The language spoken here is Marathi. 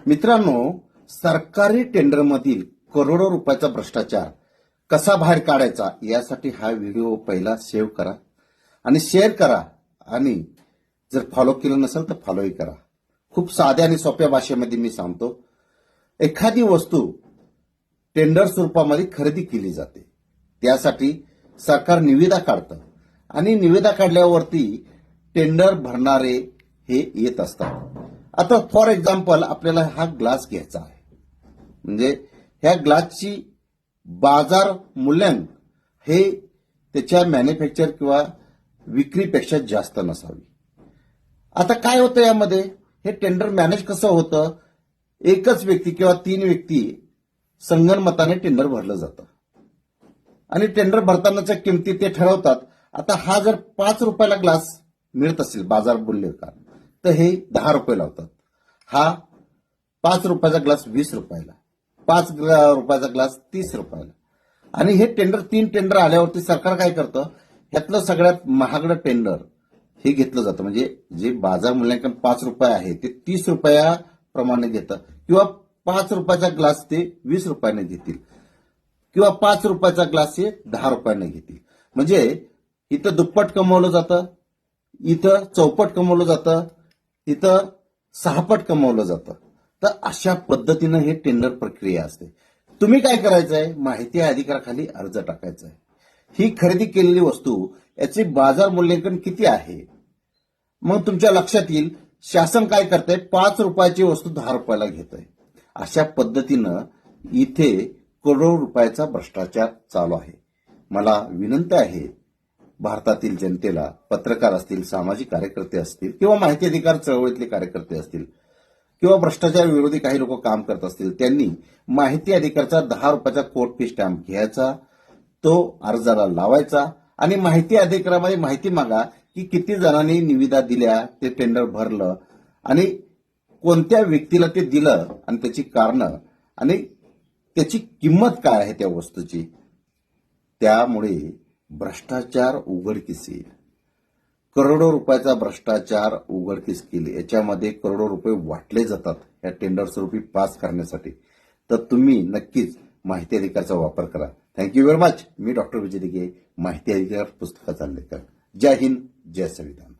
मित्रांनो, सरकारी टेंडरमधील करोडो रुपयाचा भ्रष्टाचार कसा बाहेर काढायचा यासाठी हा व्हिडिओ पहिला सेव्ह करा आणि शेअर करा आणि जर फॉलो केलं नसेल तर फॉलोही करा. खूप साध्या आणि सोप्या भाषेमध्ये मी सांगतो. एखादी वस्तू टेंडर स्वरूपामध्ये खरेदी केली जाते. त्यासाठी सरकार निविदा काढतं आणि निविदा काढल्यावरती टेंडर भरणारे हे येत असतात. आता फॉर एक्झाम्पल आपल्याला हा ग्लास घ्यायचा आहे, म्हणजे ह्या ग्लासची बाजार मूल्यांक हे त्याच्या मॅन्युफॅक्चर किंवा विक्रीपेक्षा जास्त नसावी. आता काय होतं यामध्ये, हे टेंडर मॅनेज कसं होतं, एकच व्यक्ती किंवा 3 व्यक्ती संगनमताने टेंडर भरलं जातं आणि टेंडर भरतानाच्या किमती ते ठरवतात. आता हा जर 5 रुपयाला ग्लास मिळत असेल बाजार मूल्य का, तर हे 10 रुपये लावतात. हा 5 रुपयाचा ग्लास 20 रुपयाला, 5 रुपयाचा ग्लास 30 रुपयाला. आणि हे टेंडर 3 टेंडर आल्यावरती सरकार काय करतं, ह्यातलं सगळ्यात महागडं टेंडर हे घेतलं जातं. म्हणजे जे बाजार मूल्यांकन 5 रुपये आहे ते 30 रुपयाप्रमाणे घेतं, किंवा 5 रुपयाचा ग्लास ते 20 रुपयाने घेतील, किंवा 5 रुपयाचा ग्लास हे 10 रुपयाने घेतील. म्हणजे इथं दुप्पट कमवलं जातं, इथं चौपट कमवलं जातं, इथं 6पट कमवलं जातं. तर अशा पद्धतीनं हे टेंडर प्रक्रिया असते. तुम्ही काय करायचंय, माहिती अधिकाराखाली अर्ज टाकायचा आहे. ही खरेदी केलेली वस्तू याचे बाजार मूल्यांकन किती आहे, मग तुमच्या लक्षात येईल शासन काय करतंय, 5 रुपयाची वस्तू 10 रुपयाला घेतंय. अशा पद्धतीनं इथे करोडो रुपयाचा भ्रष्टाचार चालू आहे. मला विनंती आहे भारतातील जनतेला, पत्रकार असतील, सामाजिक कार्यकर्ते असतील, किंवा माहिती अधिकार चळवळीतले कार्यकर्ते असतील, किंवा भ्रष्टाचार विरोधी काही लोक काम करत असतील, त्यांनी माहिती अधिकारचा 10 रुपयाचा कोर्ट फी स्टॅम्प घ्यायचा, तो अर्जाला लावायचा आणि माहिती अधिकारामध्ये माहिती मागा की किती जणांनी निविदा दिल्या, ते टेंडर भरलं आणि कोणत्या व्यक्तीला ते दिलं आणि त्याची कारणं आणि त्याची किंमत काय आहे त्या वस्तूची. त्यामुळे भ्रष्टाचार उघडकीस येईल. करोडो रुपयाचा भ्रष्टाचार उघडकीस केले, याच्यामध्ये करोडो रुपये वाटले जातात या टेंडर स्वरूपी पास करण्यासाठी. तर तुम्ही नक्कीच माहिती अधिकारचा वापर करा. Thank you very much. मी डॉक्टर विजय दिघे, माहिती अधिकार पुस्तकाचा लेखक. जय हिंद, जय संविधान.